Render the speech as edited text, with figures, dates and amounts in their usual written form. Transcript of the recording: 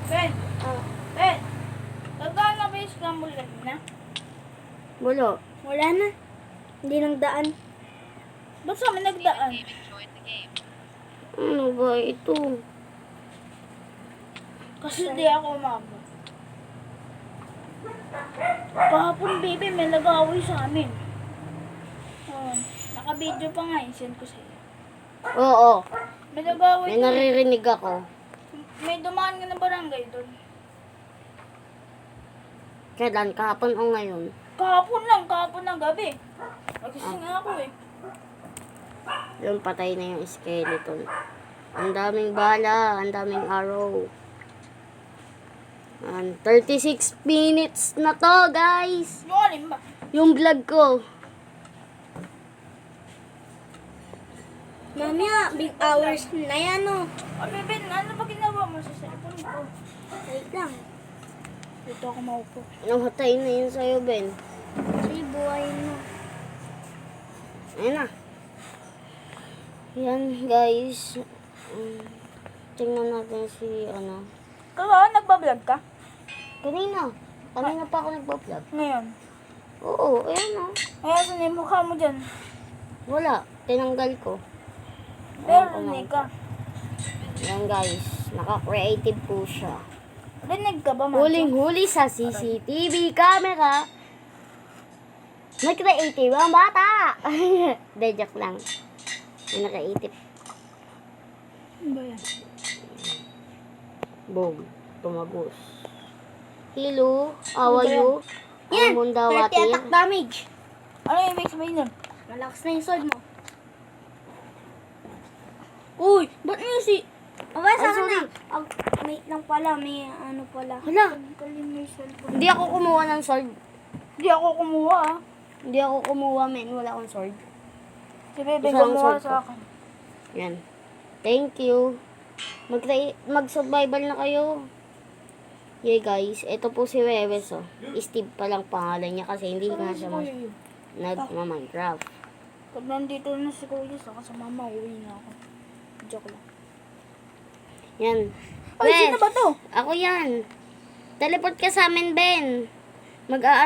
Ben, Ah. Ben. Nagdaan na ba yung scramble egg na? Wala. Wala na. Hindi nang daan. Ba't sa amin nagdaan? Ano ba ito? Kasi di ako umabot. Kahapon, baby, may nag-away sa amin. Oh, naka-video pa nga, send ko sa'yo. Oo. May nag-away May naririnig ako. May dumaan nga ng barangay doon. Kailan? Kahapon o ngayon? Kahapon ng gabi. Nagising ako eh. Yung patay na yung skeleton. Ang daming bala, ang daming arrow. 36 minutes na to, guys. Yung alin ba? Yung vlog ko. Mamaya, big hours na yan, oh. Oh, baby, ano ba ginawa mo sa cellphone ko? Wait lang. Dito ako maupo. Namatay na yun sa'yo, Ben. Sige, buhayin mo. Ayun na. Yan, guys. Tingnan natin si, Kaya nagbablog ka? Kanina. Kanina pa ako nagpa-vlog. Ngayon. Oo, ayan na. Kaya saan yung mukha mo dyan? Wala. Tinanggal ko. Pero rinig ka. Yan, guys. Naka-creative po siya. Rinig ka ba, Macho? Huling-huli sa CCTV camera. Nag-creative ang bata. Hindi, joke lang. May naka-creative. Ano ba yan? Boom. Tumagos. Hello. How are Ano ba you? Yan, Ano mong 30 dawati? attack damage. Ano yung ibig sabihin nun? Malakas na yung sword mo. Uy, ba't mo si... Okay, Ay, sa sorry. na. Wait lang pala, may ano pala. Hala. Galing mo yung cellphone. Hindi ako kumuha ng sword. Hindi ako kumuha ah. Hindi ako kumuha, men. Wala akong sword. Si Bebe Isa lang kumuha sword sa ko. akin. Yan. Thank you. Mag-survival na kayo. Yeah, guys. Ito po si Wewes, oh. Steve pa lang pangalan niya kasi hindi nga siya nag-Minecraft. Pag nandito na si Kuya, saka sa mama, uwi na ako. Joke lang. Yan. Ay, sino ba to? Ako yan. Teleport ka sa amin, Ben. Mag-aano